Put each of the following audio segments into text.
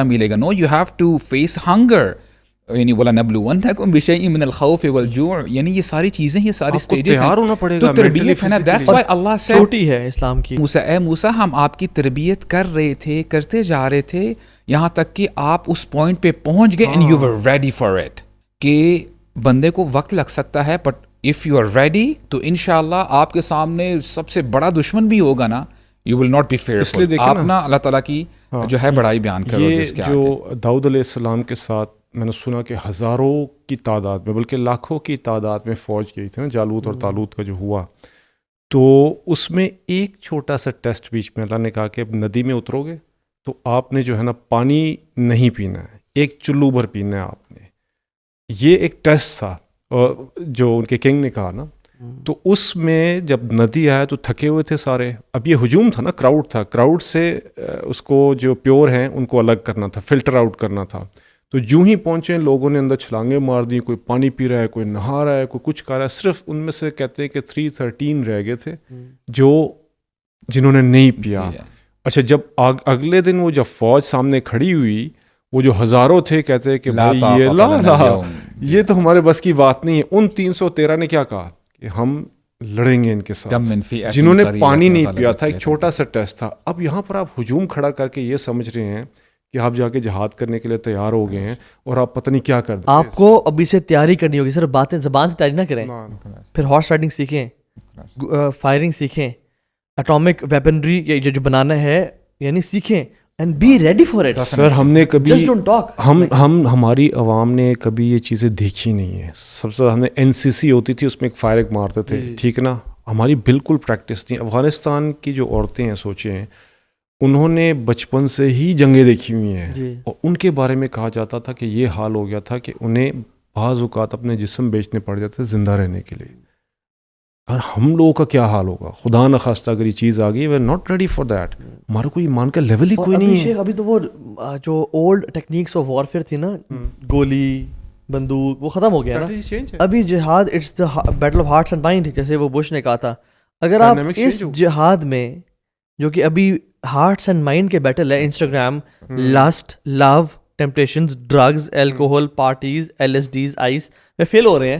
ملے گا. No you have to face hunger, یعنی وَلَنَبْلُوَنَّكُمْ بِشَيْءٍ مِّنَ الْخَوْفِ وَالْجُوعِ, یعنی یہ ساری چیزیں, یہ ساری سٹیجز ہیں, تیار ہونا پڑے گا, تو تربیت ہے نا. دیٹس وائی اللہ سے چھوٹی ہے اسلام کی. اے موسیٰ ہم آپ کی تربیت کر رہے تھے, کرتے جا رہے تھے, یہاں تک کہ آپ اس پوائنٹ پہ پہنچ گئے and you are ready for it. کہ بندے کو وقت لگ سکتا ہے, but if you are ready تو انشاءاللہ آپ کے سامنے سب سے بڑا دشمن بھی ہوگا نا, you will not be fearful. آپ نا اللہ تعالیٰ کی جو ہے بڑائی بیان کرو. یہ جو داؤد علیہ السلام کے ساتھ میں نے سنا کہ ہزاروں کی تعداد میں, بلکہ لاکھوں کی تعداد میں فوج گئی تھی نا, جالوت اور طالوت کا جو ہوا, تو اس میں ایک چھوٹا سا ٹیسٹ بیچ میں اللہ نے کہا کہ اب ندی میں اترو گے تو آپ نے جو ہے نا پانی نہیں پینا ہے, ایک چلو بھر پینا ہے آپ نے. یہ ایک ٹیسٹ تھا جو ان کے کنگ نے کہا نا. تو اس میں جب ندی آیا تو تھکے ہوئے تھے سارے. اب یہ ہجوم تھا نا, کراؤڈ تھا, کراؤڈ سے اس کو جو پیور ہیں ان کو الگ کرنا تھا, فلٹر آؤٹ کرنا تھا. تو جو ہی پہنچے لوگوں نے اندر چھلانگیں مار دی, کوئی پانی پی رہا ہے, کوئی نہا رہا ہے, کوئی کچھ کر رہا ہے. صرف ان میں سے کہتے ہیں کہ 313 رہ گئے تھے جنہوں نے نہیں پیا. اچھا, جب اگلے دن وہ جب فوج سامنے کھڑی ہوئی, وہ جو ہزاروں تھے کہتے ہیں کہ بھائی یہ تو ہمارے بس کی بات نہیں ہے. ان 313 نے کیا کہا کہ ہم لڑیں گے ان کے ساتھ, جنہوں نے پانی نہیں پیا تھا. ایک چھوٹا سا ٹیسٹ تھا. اب یہاں پر آپ ہجوم کھڑا کر کے یہ سمجھ رہے ہیں کہ آپ جا کے جہاد کرنے کے لیے تیار ہو گئے ہیں اور آپ پتہ نہیں کیا کر دیں. آپ کو ابھی سے تیاری کرنی ہوگی, صرف باتیں زبان سے تیاری نہ کریں, پھر ہارس رائڈنگ سیکھیں, فائرنگ سیکھیں, اٹامک ویپنری جو بنانا ہے یعنی سیکھیں, and be ready for it. Sir ہم نے کبھی جسٹ ڈونٹ ٹاک, ہماری عوام نے کبھی یہ چیزیں دیکھی نہیں ہیں. سب سے ہم نے NCC ہوتی تھی, اس میں ایک فائر مارتے تھے, ٹھیک نا, ہماری بالکل پریکٹس نہیں. افغانستان کی جو عورتیں ہیں سوچیں, انہوں نے بچپن سے ہی جنگیں دیکھی ہوئی ہیں, اور ان کے بارے میں کہا جاتا تھا کہ یہ حال ہو گیا تھا کہ انہیں بعض اوقات اپنے جسم بیچنے پڑ جاتے زندہ رہنے کے لیے. اور ہم لوگوں کا کیا حال ہوگا خدا نخواستہ اگر یہ چیز آ گئی, we are not ready for that. ہمارا کوئی ایمان کا لیول ہی کوئی نہیں ہے. ابھی تو وہ جو اولڈ ٹیکنیکس آف وارفیئر تھی نا, گولی بندوق, وہ ختم ہو گیا نا. ابھی جہاد it's the battle of hearts and mind, جیسے وہ بش نے کہا تھا. اگر آپ اس جہاد میں, جو کہ ابھی ہارٹس اینڈ مائنڈ کے بیٹل ہے, Instagram, lust, love, temptations, drugs, alcohol, parties, LSDs, ice میں فیل ہو رہے ہیں,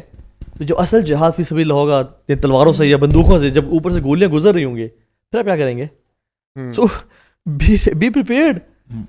تو جو اصل جہاد فی سبیل اللہ ہوگا تلواروں سے یا بندوقوں سے, جب اوپر سے گولیاں گزر رہی ہوں گی, پھر آپ کیا کریں گے؟ سو بی پریپیئرڈ.